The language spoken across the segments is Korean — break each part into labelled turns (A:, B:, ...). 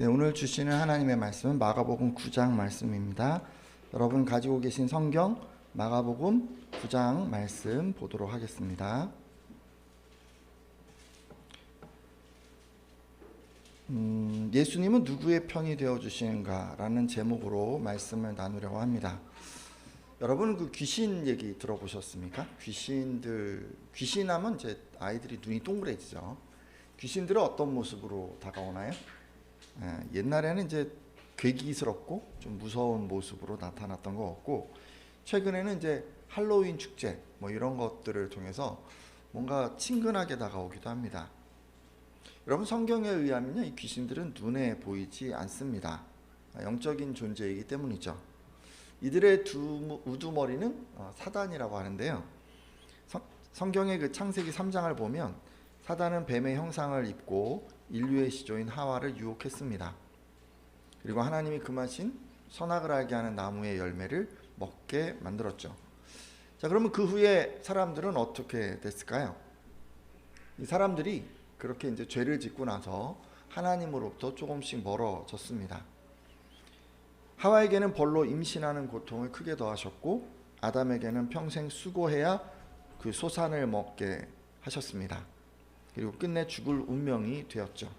A: 네, 오늘 주시는 하나님의 말씀은 마가복음 9장 말씀입니다. 여러분 가지고 계신 성경 마가복음 9장 말씀 보도록 하겠습니다. 예수님은 누구의 편이 되어 주시는가라는 제목으로 말씀을 나누려고 합니다. 여러분 그 귀신 얘기 들어보셨습니까? 귀신하면 이제 아이들이 눈이 동그래지죠. 귀신들은 어떤 모습으로 다가오나요? 옛날에는 이제 괴기스럽고 좀 무서운 모습으로 나타났던 것 같고, 최근에는 이제 할로윈 축제 뭐 이런 것들을 통해서 뭔가 친근하게 다가오기도 합니다. 여러분 성경에 의하면요, 이 귀신들은 눈에 보이지 않습니다. 영적인 존재이기 때문이죠. 이들의 우두머리는 사단이라고 하는데요. 성경의 그 창세기 3장을 보면 사단은 뱀의 형상을 입고 인류의 시조인 하와를 유혹했습니다. 그리고 하나님이 금하신 선악을 알게 하는 나무의 열매를 먹게 만들었죠. 자, 그러면 그 후에 사람들은 어떻게 됐을까요? 이 사람들이 그렇게 이제 죄를 짓고 나서 하나님으로부터 조금씩 멀어졌습니다. 하와에게는 벌로 임신하는 고통을 크게 더하셨고, 아담에게는 평생 수고해야 그 소산을 먹게 하셨습니다. 그리고 끝내 죽을 운명이 되었죠.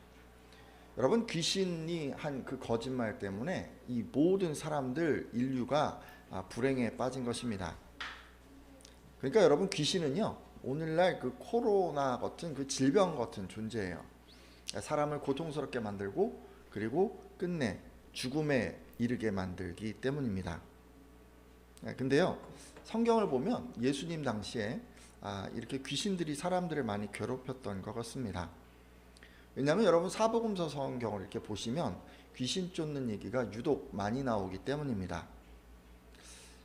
A: 여러분, 귀신이 한 그 거짓말 때문에 이 모든 사람들, 인류가 불행에 빠진 것입니다. 그러니까 여러분, 귀신은요, 오늘날 그 코로나 같은 그 질병 같은 존재예요. 사람을 고통스럽게 만들고, 그리고 끝내 죽음에 이르게 만들기 때문입니다. 근데요, 성경을 보면 예수님 당시에 이렇게 귀신들이 사람들을 많이 괴롭혔던 것 같습니다. 왜냐하면 여러분 사복음서 성경을 이렇게 보시면 귀신 쫓는 얘기가 유독 많이 나오기 때문입니다.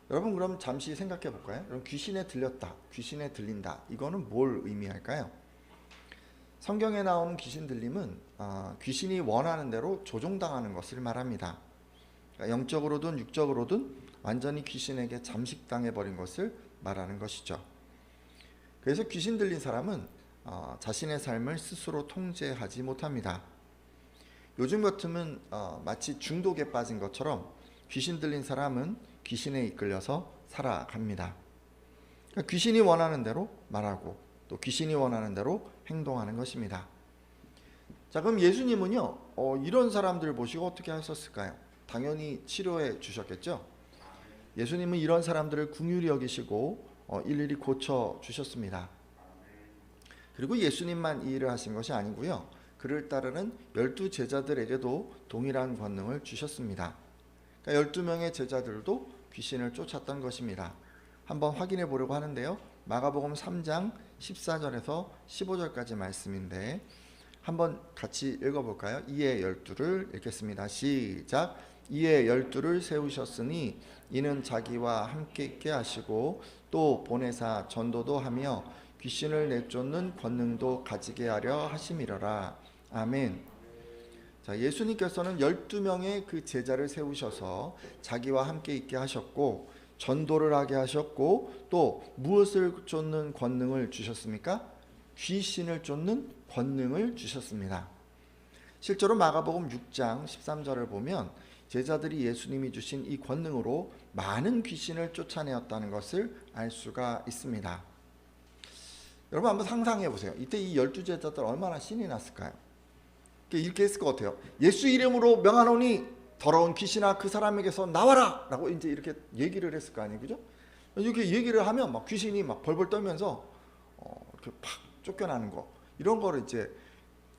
A: 여러분 그럼 잠시 생각해 볼까요? 그럼 귀신에 들렸다, 귀신에 들린다, 이거는 뭘 의미할까요? 성경에 나오는 귀신 들림은 귀신이 원하는 대로 조종당하는 것을 말합니다. 그러니까 영적으로든 육적으로든 완전히 귀신에게 잠식당해버린 것을 말하는 것이죠. 그래서 귀신 들린 사람은 자신의 삶을 스스로 통제하지 못합니다. 요즘 같으면 마치 중독에 빠진 것처럼 귀신 들린 사람은 귀신에 이끌려서 살아갑니다. 그러니까 귀신이 원하는 대로 말하고 또 귀신이 원하는 대로 행동하는 것입니다. 자, 그럼 예수님은요, 이런 사람들 보시고 어떻게 하셨을까요? 당연히 치료해 주셨겠죠. 예수님은 이런 사람들을 긍휼히 여기시고 일일이 고쳐 주셨습니다. 그리고 예수님만 이 일을 하신 것이 아니고요, 그를 따르는 12제자들에게도 동일한 권능을 주셨습니다. 그러니까 12명의 제자들도 귀신을 쫓았던 것입니다. 한번 확인해 보려고 하는데요, 마가복음 3장 14절에서 15절까지 말씀인데 한번 같이 읽어볼까요? 이에 12를 읽겠습니다. 시작. 이에 12를 세우셨으니 이는 자기와 함께 있게 하시고 또 보내사 전도도 하며 귀신을 내쫓는 권능도 가지게 하려 하심이러라. 아멘. 자, 예수님께서는 12명의 그 제자를 세우셔서 자기와 함께 있게 하셨고 전도를 하게 하셨고 또 무엇을 쫓는 권능을 주셨습니까? 귀신을 쫓는 권능을 주셨습니다. 실제로 마가복음 6장 13절을 보면 제자들이 예수님이 주신 이 권능으로 많은 귀신을 쫓아내었다는 것을 알 수가 있습니다. 여러분 한번 상상해 보세요. 이때 이 12제자들 얼마나 신이 났을까요? 이렇게 했을 것 같아요. 예수 이름으로 명하노니 더러운 귀신아 그 사람에게서 나와라! 라고 이제 이렇게 얘기를 했을 거 아니에요, 그죠? 이렇게 얘기를 하면 막 귀신이 막 벌벌 떨면서 이렇게 팍 쫓겨나는 거, 이런 거를 이제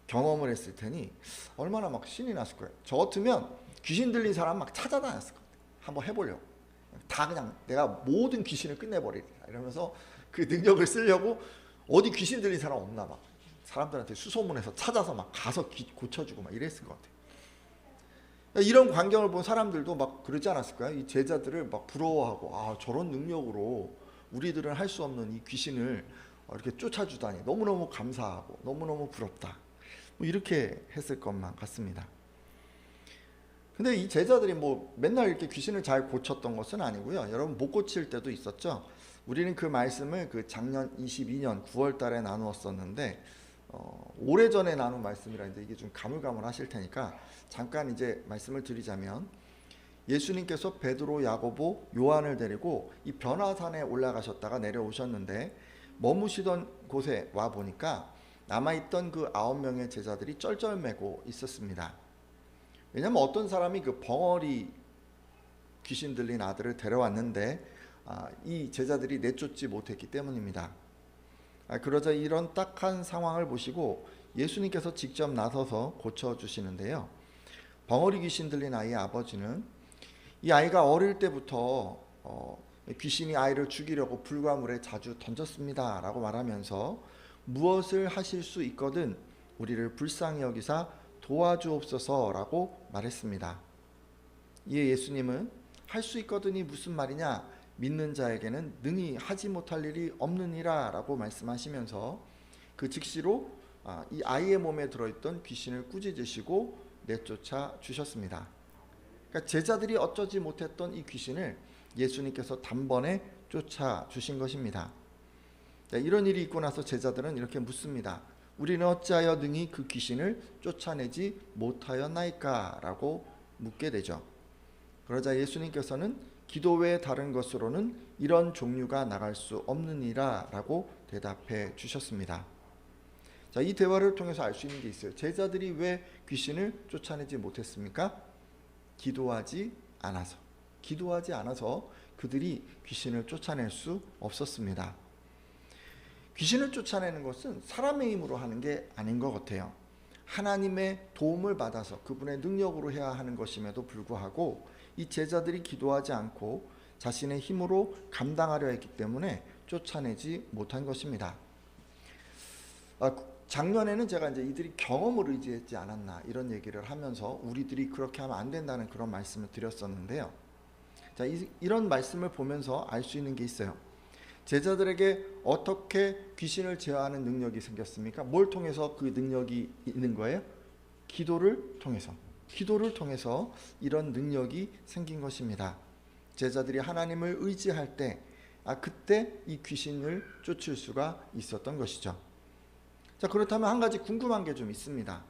A: 경험을 했을 테니 얼마나 막 신이 났을 거예요. 저 같으면 귀신 들린 사람 막 찾아다녔을 것 같아요. 한번 해보려고. 다 그냥 내가 모든 귀신을 끝내버리라 이러면서 그 능력을 쓰려고 어디 귀신 들린 사람 없나 막 사람들한테 수소문해서 찾아서 막 가서 고쳐주고 막 이랬을 것 같아요. 이런 광경을 본 사람들도 막 그러지 않았을까요? 이 제자들을 막 부러워하고 저런 능력으로 우리들은 할 수 없는 이 귀신을 이렇게 쫓아주다니 너무너무 감사하고 너무너무 부럽다, 뭐 이렇게 했을 것만 같습니다. 근데 이 제자들이 뭐 맨날 이렇게 귀신을 잘 고쳤던 것은 아니고요, 여러분 못 고칠 때도 있었죠. 우리는 그 말씀을 그 작년 22년 9월 달에 나누었었는데 오래전에 나눈 말씀이라는데 이게 좀 가물가물하실 테니까 잠깐 이제 말씀을 드리자면, 예수님께서 베드로, 야고보, 요한을 데리고 이 변화산에 올라가셨다가 내려오셨는데 머무시던 곳에 와 보니까 남아있던 그 9명의 제자들이 쩔쩔매고 있었습니다. 왜냐하면 어떤 사람이 그 벙어리 귀신 들린 아들을 데려왔는데 이 제자들이 내쫓지 못했기 때문입니다. 그러자 이런 딱한 상황을 보시고 예수님께서 직접 나서서 고쳐주시는데요. 벙어리 귀신 들린 아이의 아버지는 이 아이가 어릴 때부터 귀신이 아이를 죽이려고 불과물에 자주 던졌습니다 라고 말하면서 무엇을 하실 수 있거든 우리를 불쌍히 여기사 도와주옵소서 라고 말했습니다. 이에 예수님은 할 수 있거든이 무슨 말이냐, 믿는 자에게는 능히 하지 못할 일이 없느니라 라고 말씀하시면서 그 즉시로 이 아이의 몸에 들어있던 귀신을 꾸짖으시고 내쫓아 주셨습니다. 그러니까 제자들이 어쩌지 못했던 이 귀신을 예수님께서 단번에 쫓아 주신 것입니다. 이런 일이 있고 나서 제자들은 이렇게 묻습니다. 우리는 어찌하여 능히 그 귀신을 쫓아내지 못하였나이까? 라고 묻게 되죠. 그러자 예수님께서는 기도 외에 다른 것으로는 이런 종류가 나갈 수 없느니라 라고 대답해 주셨습니다. 자, 이 대화를 통해서 알 수 있는 게 있어요. 제자들이 왜 귀신을 쫓아내지 못했습니까? 기도하지 않아서 그들이 귀신을 쫓아낼 수 없었습니다. 귀신을 쫓아내는 것은 사람의 힘으로 하는 게 아닌 것 같아요. 하나님의 도움을 받아서 그분의 능력으로 해야 하는 것임에도 불구하고 이 제자들이 기도하지 않고 자신의 힘으로 감당하려 했기 때문에 쫓아내지 못한 것입니다. 작년에는 제가 이제 이들이 경험을 의지했지 않았나 이런 얘기를 하면서 우리들이 그렇게 하면 안 된다는 그런 말씀을 드렸었는데요. 자, 이런 말씀을 보면서 알 수 있는 게 있어요. 제자들에게 어떻게 귀신을 제어하는 능력이 생겼습니까? 뭘 통해서 그 능력이 있는 거예요? 기도를 통해서 이런 능력이 생긴 것입니다. 제자들이 하나님을 의지할 때 그때 이 귀신을 쫓을 수가 있었던 것이죠. 자, 그렇다면 한 가지 궁금한 게 좀 있습니다.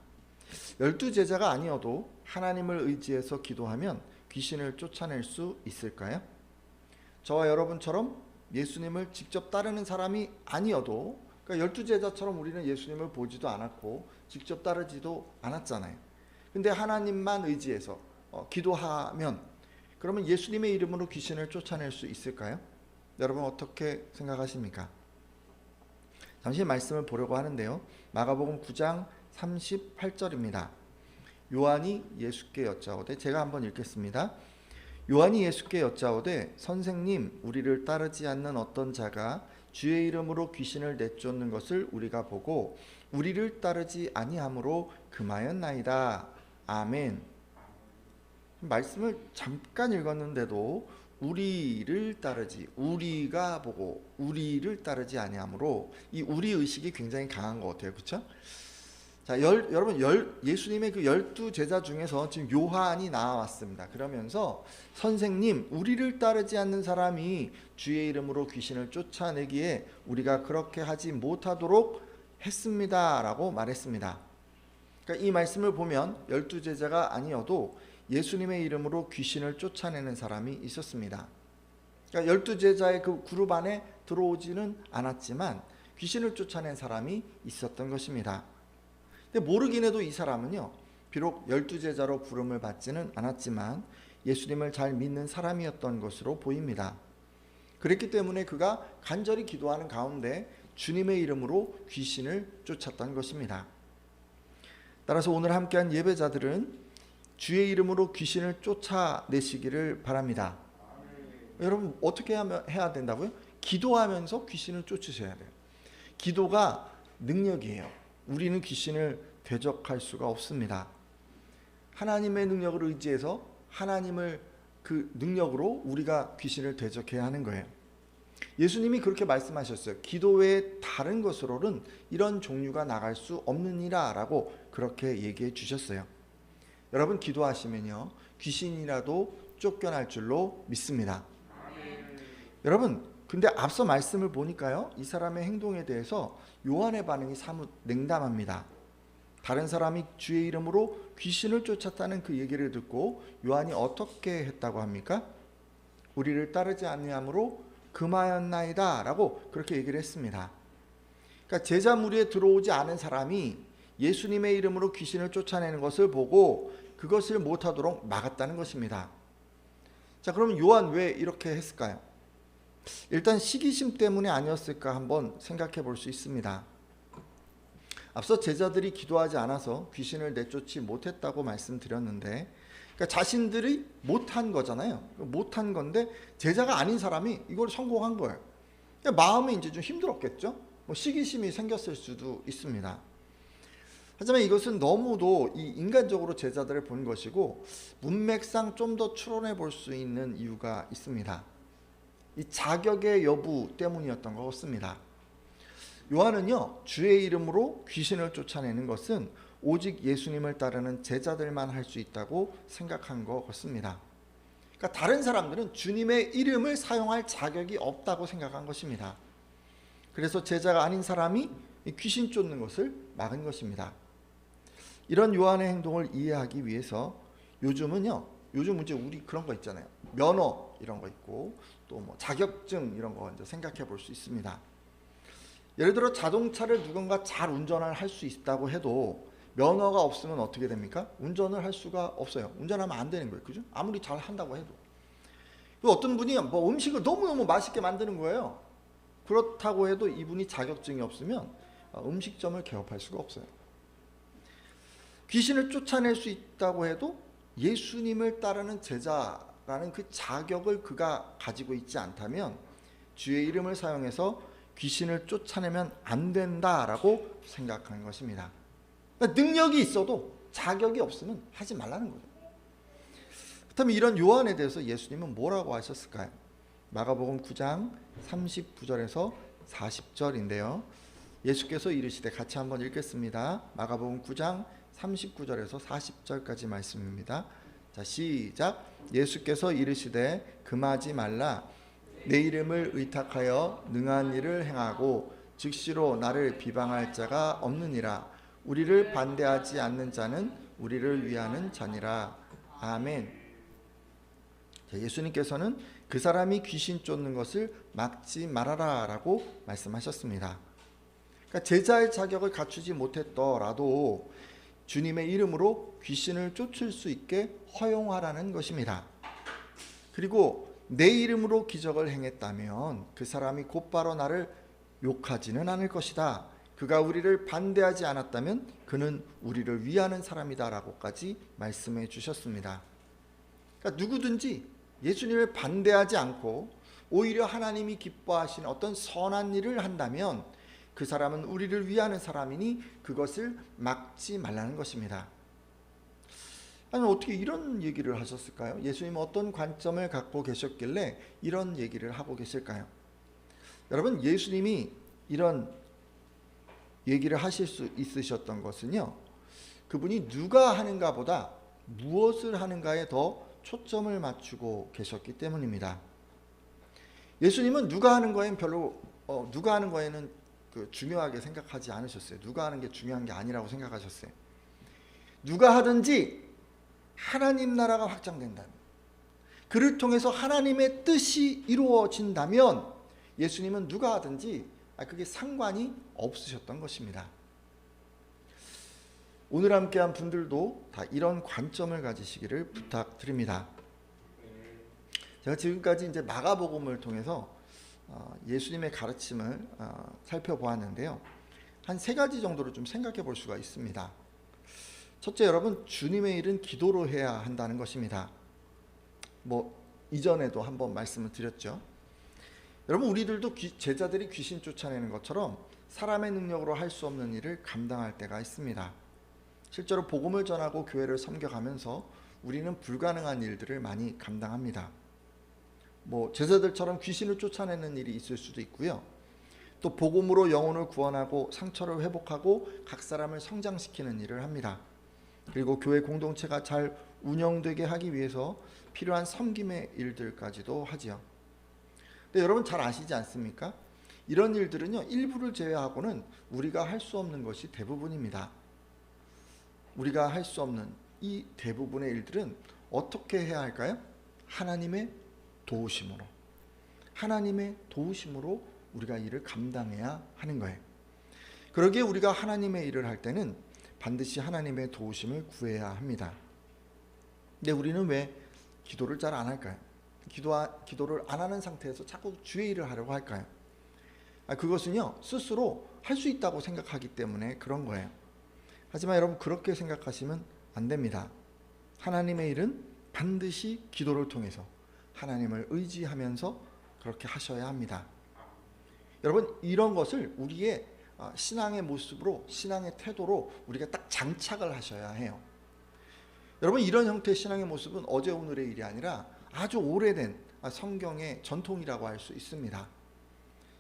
A: 12제자가 아니어도 하나님을 의지해서 기도하면 귀신을 쫓아낼 수 있을까요? 저와 여러분처럼 예수님을 직접 따르는 사람이 아니어도, 그러니까 12제자처럼 우리는 예수님을 보지도 않았고 직접 따르지도 않았잖아요. 근데 하나님만 의지해서 기도하면 그러면 예수님의 이름으로 귀신을 쫓아낼 수 있을까요? 여러분 어떻게 생각하십니까? 잠시 말씀을 보려고 하는데요. 마가복음 9장 38절입니다. 요한이 예수께 여짜오되, 제가 한번 읽겠습니다. 요한이 예수께 여짜오되, 선생님, 우리를 따르지 않는 어떤 자가 주의 이름으로 귀신을 내쫓는 것을 우리가 보고 우리를 따르지 아니함으로 금하였나이다. 아멘. 말씀을 잠깐 읽었는데도 우리가 보고 우리를 따르지 아니함으로, 이 우리 의식이 굉장히 강한 것 같아요. 그렇죠? 자, 여러분 예수님의 그 12제자 중에서 지금 요한이 나왔습니다. 그러면서 선생님, 우리를 따르지 않는 사람이 주의 이름으로 귀신을 쫓아내기에 우리가 그렇게 하지 못하도록 했습니다 라고 말했습니다. 그러니까 이 말씀을 보면 12제자가 아니어도 예수님의 이름으로 귀신을 쫓아내는 사람이 있었습니다. 그러니까 12제자의 그 그룹 안에 들어오지는 않았지만 귀신을 쫓아낸 사람이 있었던 것입니다. 근데 모르긴 해도 이 사람은요, 비록 12제자로 부름을 받지는 않았지만 예수님을 잘 믿는 사람이었던 것으로 보입니다. 그랬기 때문에 그가 간절히 기도하는 가운데 주님의 이름으로 귀신을 쫓았던 것입니다. 따라서 오늘 함께한 예배자들은 주의 이름으로 귀신을 쫓아내시기를 바랍니다. 여러분 어떻게 해야 된다고요? 기도하면서 귀신을 쫓으셔야 돼요. 기도가 능력이에요. 우리는 귀신을 대적할 수가 없습니다. 하나님의 능력을 의지해서 하나님을 그 능력으로 우리가 귀신을 대적해야 하는 거예요. 예수님이 그렇게 말씀하셨어요. 기도 외에 다른 것으로는 이런 종류가 나갈 수 없느니라 라고 그렇게 얘기해 주셨어요. 여러분 기도하시면요, 귀신이라도 쫓겨날 줄로 믿습니다. 여러분 근데 앞서 말씀을 보니까요, 이 사람의 행동에 대해서 요한의 반응이 사뭇 냉담합니다. 다른 사람이 주의 이름으로 귀신을 쫓았다는 그 얘기를 듣고 요한이 어떻게 했다고 합니까? 우리를 따르지 아니함으로 금하였나이다 라고 그렇게 얘기를 했습니다. 그러니까 제자 무리에 들어오지 않은 사람이 예수님의 이름으로 귀신을 쫓아내는 것을 보고 그것을 못하도록 막았다는 것입니다. 자, 그럼 요한 왜 이렇게 했을까요? 일단 시기심 때문에 아니었을까 한번 생각해 볼 수 있습니다. 앞서 제자들이 기도하지 않아서 귀신을 내쫓지 못했다고 말씀드렸는데, 그러니까 자신들이 못한 거잖아요. 못한 건데 제자가 아닌 사람이 이걸 성공한 거예요. 그러니까 마음이 이제 좀 힘들었겠죠. 뭐 시기심이 생겼을 수도 있습니다. 하지만 이것은 너무도 이 인간적으로 제자들을 본 것이고 문맥상 좀 더 추론해 볼 수 있는 이유가 있습니다. 이 자격의 여부 때문이었던 것 같습니다. 요한은요, 주의 이름으로 귀신을 쫓아내는 것은 오직 예수님을 따르는 제자들만 할 수 있다고 생각한 것 같습니다. 그러니까 다른 사람들은 주님의 이름을 사용할 자격이 없다고 생각한 것입니다. 그래서 제자가 아닌 사람이 귀신 쫓는 것을 막은 것입니다. 이런 요한의 행동을 이해하기 위해서 요즘 이제 우리 그런 거 있잖아요. 면허 이런 거 있고 또 뭐 자격증 이런 거 이제 생각해 볼 수 있습니다. 예를 들어 자동차를 누군가 잘 운전을 할 수 있다고 해도 면허가 없으면 어떻게 됩니까? 운전을 할 수가 없어요. 운전하면 안 되는 거예요. 그죠? 아무리 잘 한다고 해도. 어떤 분이 뭐 음식을 너무너무 맛있게 만드는 거예요. 그렇다고 해도 이분이 자격증이 없으면 음식점을 개업할 수가 없어요. 귀신을 쫓아낼 수 있다고 해도 예수님을 따르는 제자라는 그 자격을 그가 가지고 있지 않다면 주의 이름을 사용해서 귀신을 쫓아내면 안 된다라고 생각하는 것입니다. 그러니까 능력이 있어도 자격이 없으면 하지 말라는 거죠. 그렇다면 이런 요한에 대해서 예수님은 뭐라고 하셨을까요? 마가복음 9장 39절에서 40절인데요. 예수께서 이르시되, 같이 한번 읽겠습니다. 마가복음 9장 39절에서 40절까지 말씀입니다. 자, 시작. 예수께서 이르시되 금하지 말라. 내 이름을 의탁하여 능한 일을 행하고 즉시로 나를 비방할 자가 없느니라. 우리를 반대하지 않는 자는 우리를 위하는 자니라. 아멘. 자, 예수님께서는 그 사람이 귀신 쫓는 것을 막지 말아라 라고 말씀하셨습니다. 그러니까 제자의 자격을 갖추지 못했더라도 주님의 이름으로 귀신을 쫓을 수 있게 허용하라는 것입니다. 그리고 내 이름으로 기적을 행했다면 그 사람이 곧바로 나를 욕하지는 않을 것이다. 그가 우리를 반대하지 않았다면 그는 우리를 위하는 사람이다 라고까지 말씀해 주셨습니다. 그러니까 누구든지 예수님을 반대하지 않고 오히려 하나님이 기뻐하시는 어떤 선한 일을 한다면 그 사람은 우리를 위하는 사람이니 그것을 막지 말라는 것입니다. 아니, 어떻게 이런 얘기를 하셨을까요? 예수님은 어떤 관점을 갖고 계셨길래 이런 얘기를 하고 계실까요? 여러분, 예수님이 이런 얘기를 하실 수 있으셨던 것은요, 그분이 누가 하는가 보다 무엇을 하는가에 더 초점을 맞추고 계셨기 때문입니다. 예수님은 누가 하는 거에는 별로 누가 하는 거에는 중요하게 생각하지 않으셨어요. 누가 하는 게 중요한 게 아니라고 생각하셨어요. 누가 하든지 하나님 나라가 확장된다면, 그를 통해서 하나님의 뜻이 이루어진다면 예수님은 누가 하든지 그게 상관이 없으셨던 것입니다. 오늘 함께한 분들도 다 이런 관점을 가지시기를 부탁드립니다. 제가 지금까지 이제 마가복음을 통해서 예수님의 가르침을 살펴보았는데요. 한 3가지 정도로 좀 생각해 볼 수가 있습니다. 첫째, 여러분, 주님의 일은 기도로 해야 한다는 것입니다. 뭐 이전에도 한번 말씀을 드렸죠. 여러분, 우리들도 제자들이 귀신 쫓아내는 것처럼 사람의 능력으로 할 수 없는 일을 감당할 때가 있습니다. 실제로 복음을 전하고 교회를 섬겨가면서 우리는 불가능한 일들을 많이 감당합니다. 뭐 제자들처럼 귀신을 쫓아내는 일이 있을 수도 있고요. 또 복음으로 영혼을 구원하고 상처를 회복하고 각 사람을 성장시키는 일을 합니다. 그리고 교회 공동체가 잘 운영되게 하기 위해서 필요한 섬김의 일들까지도 하지요. 근데 여러분 잘 아시지 않습니까? 이런 일들은요, 일부를 제외하고는 우리가 할 수 없는 것이 대부분입니다. 우리가 할 수 없는 이 대부분의 일들은 어떻게 해야 할까요? 하나님의 도우심으로. 하나님의 도우심으로 우리가 일을 감당해야 하는 거예요. 그러기에 우리가 하나님의 일을 할 때는 반드시 하나님의 도우심을 구해야 합니다. 근데 우리는 왜 기도를 잘 안 할까요? 기도를 안 하는 상태에서 자꾸 주의 일을 하려고 할까요? 그것은요, 스스로 할 수 있다고 생각하기 때문에 그런 거예요. 하지만 여러분, 그렇게 생각하시면 안 됩니다. 하나님의 일은 반드시 기도를 통해서 하나님을 의지하면서 그렇게 하셔야 합니다. 여러분, 이런 것을 우리의 신앙의 모습으로, 신앙의 태도로 우리가 딱 장착을 하셔야 해요. 여러분, 이런 형태의 신앙의 모습은 어제 오늘의 일이 아니라 아주 오래된 성경의 전통이라고 할 수 있습니다.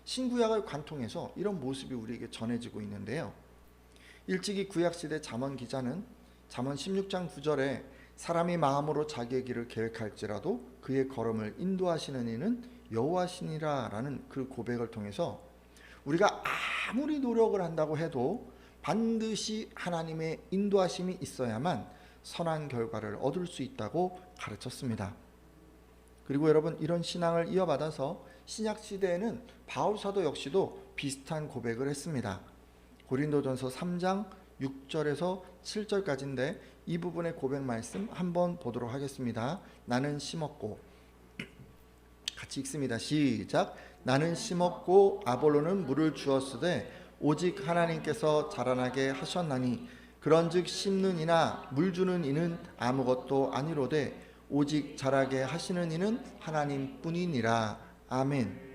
A: 신구약을 관통해서 이런 모습이 우리에게 전해지고 있는데요. 일찍이 구약시대 잠언 기자는 잠언 16장 9절에 사람이 마음으로 자기의 길을 계획할지라도 그의 걸음을 인도하시는 이는 여호와시니라 라는 그 고백을 통해서 우리가 아무리 노력을 한다고 해도 반드시 하나님의 인도하심이 있어야만 선한 결과를 얻을 수 있다고 가르쳤습니다. 그리고 여러분, 이런 신앙을 이어받아서 신약시대에는 바울사도 역시도 비슷한 고백을 했습니다. 고린도전서 3장 6절에서 7절까지인데 이 부분의 고백 말씀 한번 보도록 하겠습니다. 나는 심었고, 같이 읽습니다. 시작. 나는 심었고 아볼로는 물을 주었으되 오직 하나님께서 자라나게 하셨나니 그런즉 심는 이나 물 주는 이는 아무것도 아니로되 오직 자라게 하시는 이는 하나님뿐이니라. 아멘.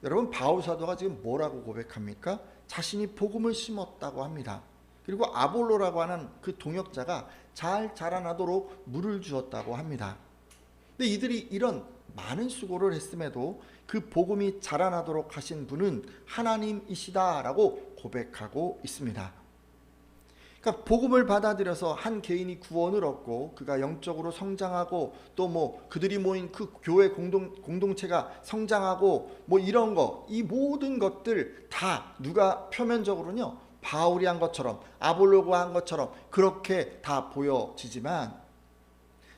A: 여러분, 바울 사도가 지금 뭐라고 고백합니까? 자신이 복음을 심었다고 합니다. 그리고 아볼로라고 하는 그 동역자가 잘 자라나도록 물을 주었다고 합니다. 근데 이들이 이런 많은 수고를 했음에도 그 복음이 자라나도록 하신 분은 하나님이시다라고 고백하고 있습니다. 그러니까 복음을 받아들여서 한 개인이 구원을 얻고 그가 영적으로 성장하고 또 뭐 그들이 모인 그 교회 공동체가 성장하고 뭐 이런 거, 이 모든 것들 다 누가 표면적으로는요, 바울이 한 것처럼 아볼로가 한 것처럼 그렇게 다 보여지지만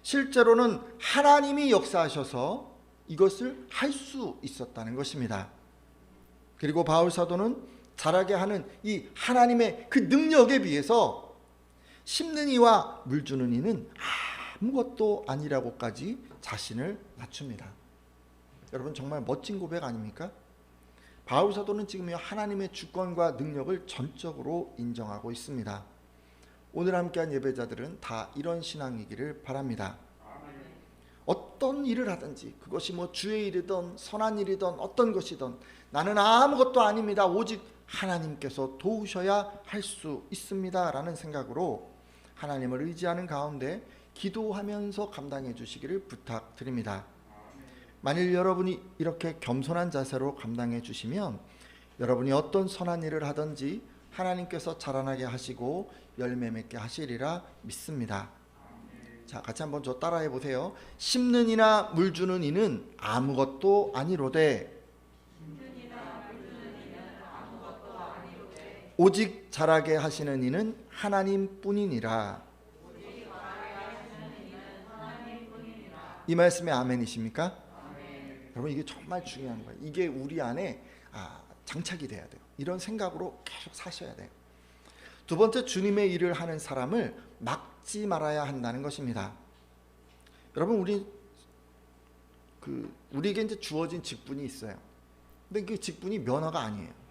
A: 실제로는 하나님이 역사하셔서 이것을 할 수 있었다는 것입니다. 그리고 바울 사도는 자라게 하는 이 하나님의 그 능력에 비해서 심는 이와 물 주는 이는 아무것도 아니라고까지 자신을 낮춥니다. 여러분, 정말 멋진 고백 아닙니까? 바울 사도는 지금 하나님의 주권과 능력을 전적으로 인정하고 있습니다. 오늘 함께한 예배자들은 다 이런 신앙이기를 바랍니다. 어떤 일을 하든지 그것이 뭐 주의 일이든 선한 일이든 어떤 것이든 나는 아무것도 아닙니다. 오직 하나님께서 도우셔야 할 수 있습니다 라는 생각으로 하나님을 의지하는 가운데 기도하면서 감당해 주시기를 부탁드립니다. 만일 여러분이 이렇게 겸손한 자세로 감당해 주시면 여러분이 어떤 선한 일을 하든지 하나님께서 자라나게 하시고 열매 맺게 하시리라 믿습니다. 자, 같이 한번 저 따라해 보세요. 심는 이나 물 주는 이는 아무것도 아니로되 오직 자라게 하시는 이는 하나님뿐이니라. 이 말씀에 아멘이십니까? 아멘. 여러분, 이게 정말 중요한 거예요. 이게 우리 안에 장착이 돼야 돼요. 이런 생각으로 계속 사셔야 돼요. 두 번째, 주님의 일을 하는 사람을 막지 말아야 한다는 것입니다. 여러분, 우리에게 이제 주어진 직분이 있어요. 근데 그 직분이 면허가 아니에요.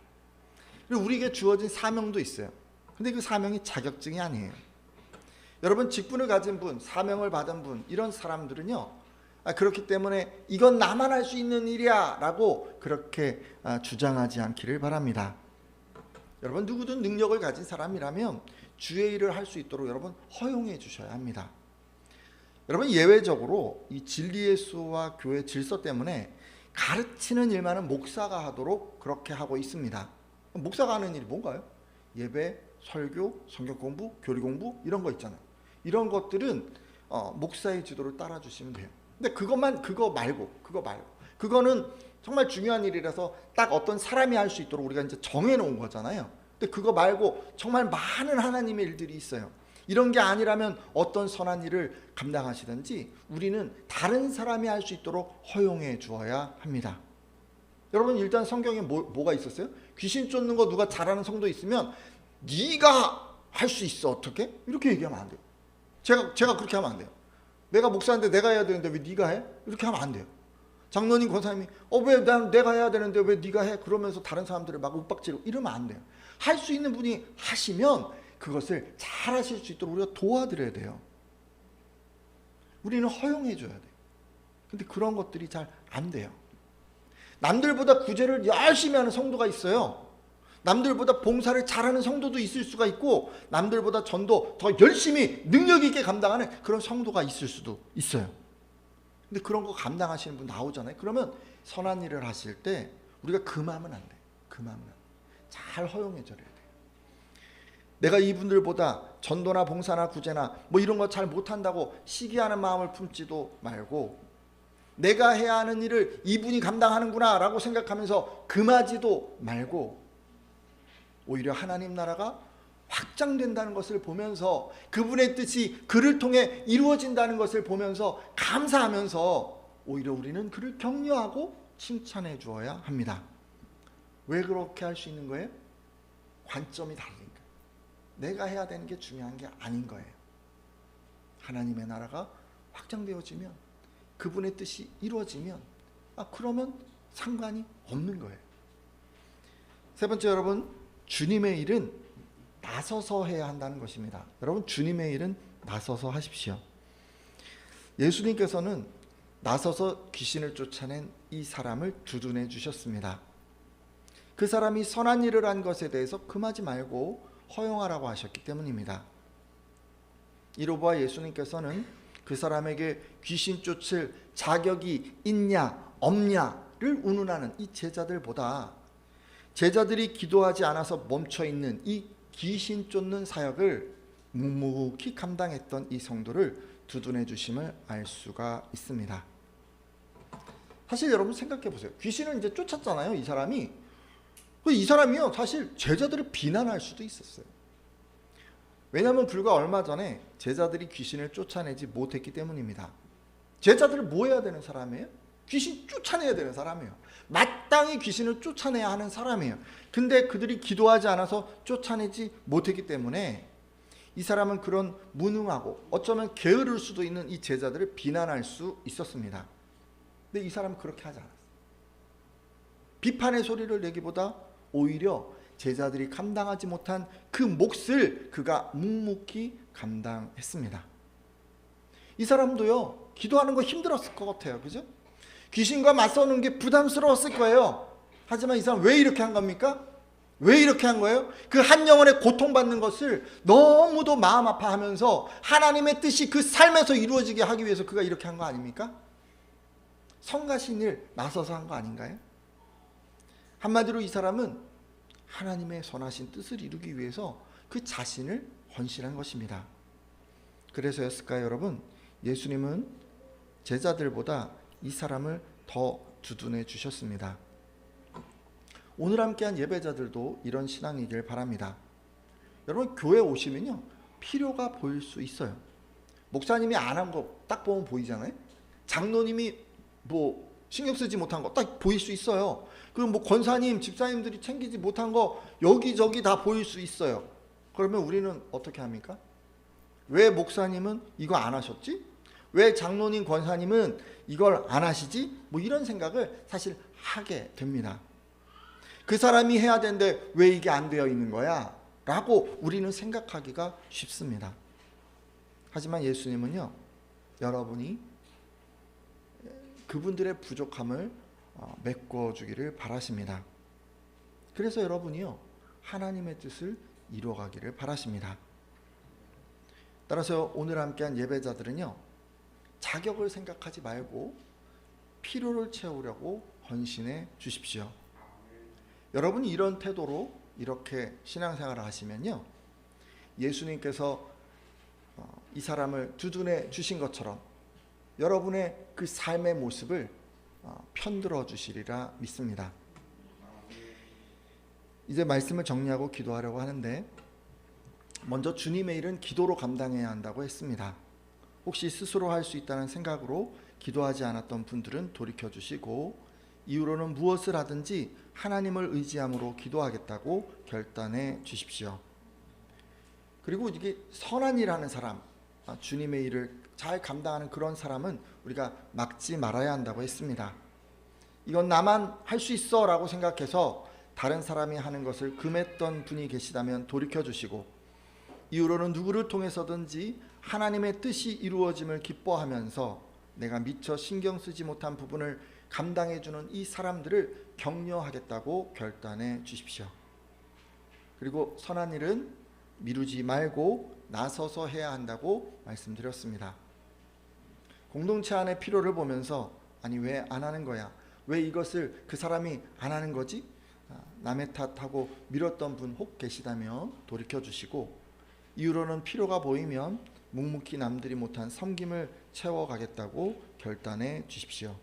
A: 그리고 우리에게 주어진 사명도 있어요. 근데 그 사명이 자격증이 아니에요. 여러분, 직분을 가진 분, 사명을 받은 분, 이런 사람들은요, 그렇기 때문에 이건 나만 할 수 있는 일이야 라고 그렇게 주장하지 않기를 바랍니다. 여러분, 누구든 능력을 가진 사람이라면 주의 일을 할 수 있도록 여러분 허용해 주셔야 합니다. 여러분, 예외적으로 이 진리의 수와 교회 질서 때문에 가르치는 일만은 목사가 하도록 그렇게 하고 있습니다. 목사가 하는 일이 뭔가요? 예배, 설교, 성경 공부, 교리 공부 이런 거 있잖아요. 이런 것들은 목사의 지도를 따라 주시면 돼요. 근데 그거 말고 그거는 정말 중요한 일이라서 딱 어떤 사람이 할 수 있도록 우리가 이제 정해놓은 거잖아요. 근데 그거 말고 정말 많은 하나님의 일들이 있어요. 이런 게 아니라면 어떤 선한 일을 감당하시든지 우리는 다른 사람이 할 수 있도록 허용해 주어야 합니다. 여러분, 일단 성경에 뭐가 있었어요? 귀신 쫓는 거 누가 잘하는 성도 있으면 네가 할 수 있어. 어떻게? 이렇게 얘기하면 안 돼요. 제가 그렇게 하면 안 돼요. 내가 목사인데 내가 해야 되는데 왜 네가 해? 이렇게 하면 안 돼요. 장로님, 권사님이 왜 내가 해야 되는데 왜 네가 해? 그러면서 다른 사람들을 막 윽박지르고 이러면 안 돼요. 할 수 있는 분이 하시면 그것을 잘 하실 수 있도록 우리가 도와드려야 돼요. 우리는 허용해 줘야 돼요. 근데 그런 것들이 잘 안 돼요. 남들보다 구제를 열심히 하는 성도가 있어요. 남들보다 봉사를 잘하는 성도도 있을 수가 있고, 남들보다 전도 더 열심히 능력 있게 감당하는 그런 성도가 있을 수도 있어요. 근데 그런 거 감당하시는 분 나오잖아요. 그러면 선한 일을 하실 때 우리가 금하면 안 돼요. 금하면 안 돼요. 잘 허용해 줘야 돼요. 내가 이분들보다 전도나 봉사나 구제나 뭐 이런 거 잘 못한다고 시기하는 마음을 품지도 말고, 내가 해야 하는 일을 이분이 감당하는구나 라고 생각하면서 금하지도 말고, 오히려 하나님 나라가 확장된다는 것을 보면서 그분의 뜻이 그를 통해 이루어진다는 것을 보면서 감사하면서 오히려 우리는 그를 격려하고 칭찬해 주어야 합니다. 왜 그렇게 할 수 있는 거예요? 관점이 다르니까. 내가 해야 되는 게 중요한 게 아닌 거예요. 하나님의 나라가 확장되어지면, 그분의 뜻이 이루어지면 그러면 상관이 없는 거예요. 세 번째, 여러분, 주님의 일은 나서서 해야 한다는 것입니다. 여러분, 주님의 일은 나서서 하십시오. 예수님께서는 나서서 귀신을 쫓아낸 이 사람을 두둔해 주셨습니다. 그 사람이 선한 일을 한 것에 대해서 금하지 말고 허용하라고 하셨기 때문입니다. 이로 보아 예수님께서는 그 사람에게 귀신 쫓을 자격이 있냐 없냐를 운운하는 이 제자들보다 제자들이 기도하지 않아서 멈춰있는 이 귀신 쫓는 사역을 묵묵히 감당했던 이 성도를 두둔해 주심을 알 수가 있습니다. 사실 여러분 생각해 보세요. 귀신을 이제 쫓았잖아요. 이 사람이요 사실 제자들을 비난할 수도 있었어요. 왜냐하면 불과 얼마 전에 제자들이 귀신을 쫓아내지 못했기 때문입니다. 제자들은 뭐 해야 되는 사람이에요? 귀신 쫓아내야 되는 사람이에요. 마땅히 귀신을 쫓아내야 하는 사람이에요. 근데 그들이 기도하지 않아서 쫓아내지 못했기 때문에 이 사람은 그런 무능하고 어쩌면 게으를 수도 있는 이 제자들을 비난할 수 있었습니다. 근데 이 사람은 그렇게 하지 않았어요. 비판의 소리를 내기보다 오히려 제자들이 감당하지 못한 그 몫을 그가 묵묵히 감당했습니다. 이 사람도요 기도하는 거 힘들었을 것 같아요. 그죠? 귀신과 맞서는 게 부담스러웠을 거예요. 하지만 이 사람 왜 이렇게 한 겁니까? 왜 이렇게 한 거예요? 그 한 영혼의 고통받는 것을 너무도 마음 아파하면서 하나님의 뜻이 그 삶에서 이루어지게 하기 위해서 그가 이렇게 한 거 아닙니까? 성가신 일 나서서 한 거 아닌가요? 한마디로 이 사람은 하나님의 선하신 뜻을 이루기 위해서 그 자신을 헌신한 것입니다. 그래서였을까요, 여러분? 예수님은 제자들보다 이 사람을 더 두둔해 주셨습니다. 오늘 함께한 예배자들도 이런 신앙이길 바랍니다. 여러분, 교회 오시면요 필요가 보일 수 있어요. 목사님이 안 한 거 딱 보면 보이잖아요. 장로님이 뭐 신경 쓰지 못한 거 딱 보일 수 있어요. 그리고 뭐 권사님, 집사님들이 챙기지 못한 거 여기저기 다 보일 수 있어요. 그러면 우리는 어떻게 합니까? 왜 목사님은 이거 안 하셨지? 왜 장로님, 권사님은 이걸 안 하시지? 뭐 이런 생각을 사실 하게 됩니다. 그 사람이 해야 되는데 왜 이게 안 되어 있는 거야? 라고 우리는 생각하기가 쉽습니다. 하지만 예수님은요, 여러분이 그분들의 부족함을 메꿔주기를 바라십니다. 그래서 여러분이요 하나님의 뜻을 이루어가기를 바라십니다. 따라서 오늘 함께한 예배자들은요 자격을 생각하지 말고 필요를 채우려고 헌신해 주십시오. 여러분이 이런 태도로 이렇게 신앙생활을 하시면요 예수님께서 이 사람을 두둔해 주신 것처럼 여러분의 그 삶의 모습을 편들어 주시리라 믿습니다. 이제 말씀을 정리하고 기도하려고 하는데, 먼저 주님의 일은 기도로 감당해야 한다고 했습니다. 혹시 스스로 할 수 있다는 생각으로 기도하지 않았던 분들은 돌이켜 주시고, 이후로는 무엇을 하든지 하나님을 의지함으로 기도하겠다고 결단해 주십시오. 그리고 이게 선한 일하는 사람, 주님의 일을 잘 감당하는 그런 사람은 우리가 막지 말아야 한다고 했습니다. 이건 나만 할 수 있어 라고 생각해서 다른 사람이 하는 것을 금했던 분이 계시다면 돌이켜 주시고, 이후로는 누구를 통해서든지 하나님의 뜻이 이루어짐을 기뻐하면서 내가 미처 신경 쓰지 못한 부분을 감당해 주는 이 사람들을 격려하겠다고 결단해 주십시오. 그리고 선한 일은 미루지 말고 나서서 해야 한다고 말씀드렸습니다. 공동체 안의 필요를 보면서, 아니 왜 안 하는 거야? 왜 이것을 그 사람이 안 하는 거지? 남의 탓하고 미뤘던 분 혹 계시다면 돌이켜 주시고, 이후로는 필요가 보이면 묵묵히 남들이 못한 섬김을 채워가겠다고 결단해 주십시오.